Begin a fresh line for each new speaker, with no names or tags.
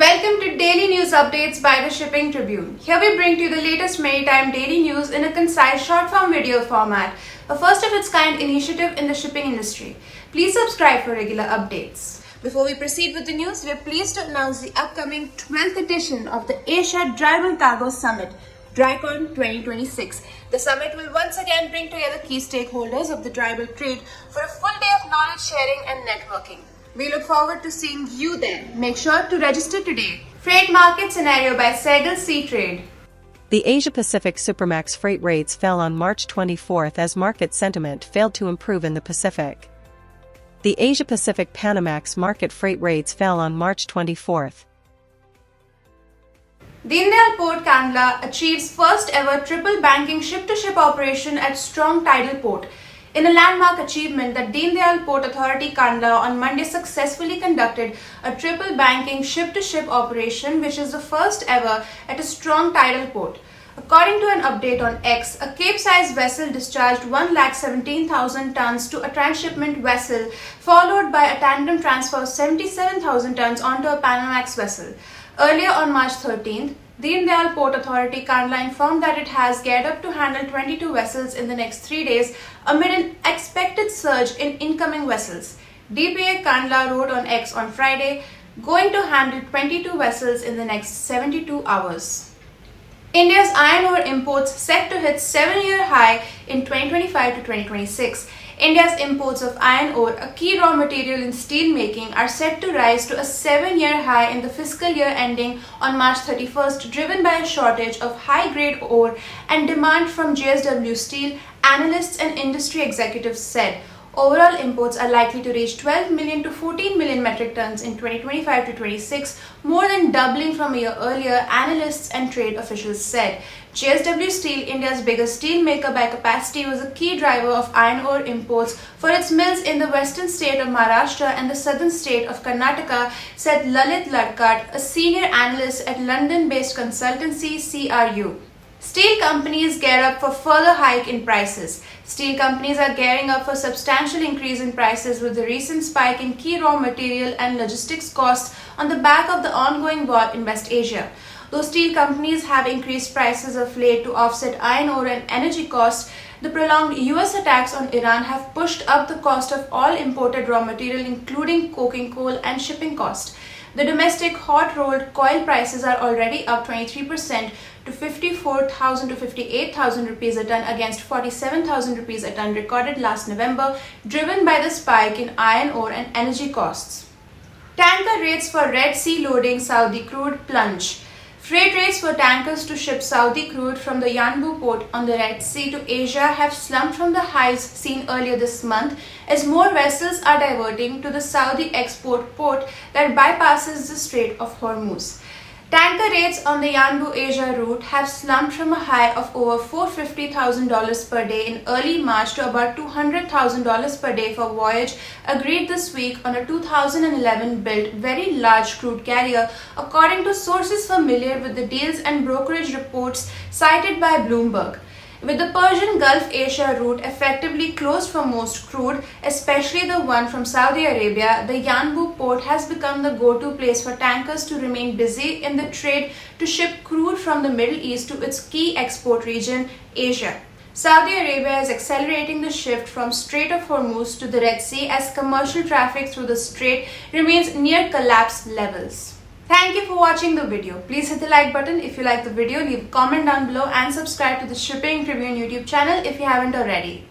Welcome to Daily News Updates by the Shipping Tribune. Here we bring to you the latest maritime daily news in a concise short-form video format, a first-of-its-kind initiative in the shipping industry. Please subscribe for regular updates. Before we proceed with the news, we are pleased to announce the upcoming 12th edition of the Asia Tribune Cargo Summit, DryCon 2026. The summit will once again bring together key stakeholders of the dry bulk trade for a full day of knowledge sharing and networking. We look forward to seeing you there. Make sure to register today. Freight market scenario by Saigal SeaTrade.
The Asia-Pacific Supramax freight rates fell on March 24 as market sentiment failed to improve in the Pacific. The Asia-Pacific Panamax market freight rates fell on March 24.
Dindayal Port Kandla achieves first ever triple banking ship-to-ship operation at Strong Tidal Port. In a landmark achievement, the Dindayal Port Authority Kandla on Monday successfully conducted a triple banking ship-to-ship operation, which is the first ever at a strong tidal port. According to an update on X, a Cape-sized vessel discharged 117,000 tons to a transshipment vessel, followed by a tandem transfer of 77,000 tons onto a Panamax vessel. Earlier on March 13th, Dindayal Port Authority Kandla informed that it has geared up to handle 22 vessels in the next 3 days amid an expected surge in incoming vessels. DPA Kandla wrote on X on Friday, going to handle 22 vessels in the next 72 hours. India's iron ore imports set to hit 7-year high in 2025 to 2026. India's imports of iron ore, a key raw material in steel making, are set to rise to a 7-year high in the fiscal year ending on March 31st, driven by a shortage of high-grade ore and demand from JSW Steel, analysts and industry executives said. Overall imports are likely to reach 12 million to 14 million metric tons in 2025 to 26, more than doubling from a year earlier, analysts and trade officials said. JSW Steel, India's biggest steel maker by capacity, was a key driver of iron ore imports for its mills in the western state of Maharashtra and the southern state of Karnataka, said Lalit Ladkat, a senior analyst at London-based consultancy CRU. Steel companies gear up for further hike in prices. Steel companies are gearing up for substantial increase in prices with the recent spike in key raw material and logistics costs on the back of the ongoing war in West Asia. Though steel companies have increased prices of late to offset iron ore and energy costs, the prolonged US attacks on Iran have pushed up the cost of all imported raw material, including coking coal and shipping cost. The domestic hot rolled coil prices are already up 23% to 54,000 to 58,000 rupees a ton against 47,000 rupees a ton recorded last November, driven by the spike in iron ore and energy costs. Tanker rates for Red Sea loading Saudi crude plunge. Freight rates for tankers to ship Saudi crude from the Yanbu port on the Red Sea to Asia have slumped from the highs seen earlier this month as more vessels are diverting to the Saudi export port that bypasses the Strait of Hormuz. Tanker rates on the Yanbu Asia route have slumped from a high of over $450,000 per day in early March to about $200,000 per day for voyage agreed this week on a 2011-built very large crude carrier, according to sources familiar with the deals and brokerage reports cited by Bloomberg. With the Persian Gulf Asia route effectively closed for most crude, especially the one from Saudi Arabia, the Yanbu port has become the go-to place for tankers to remain busy in the trade to ship crude from the Middle East to its key export region, Asia. Saudi Arabia is accelerating the shift from Strait of Hormuz to the Red Sea as commercial traffic through the strait remains near collapse levels. Thank you for watching the video. Please hit the like button if you like the video, leave a comment down below and subscribe to the Shipping Tribune YouTube channel if you haven't already.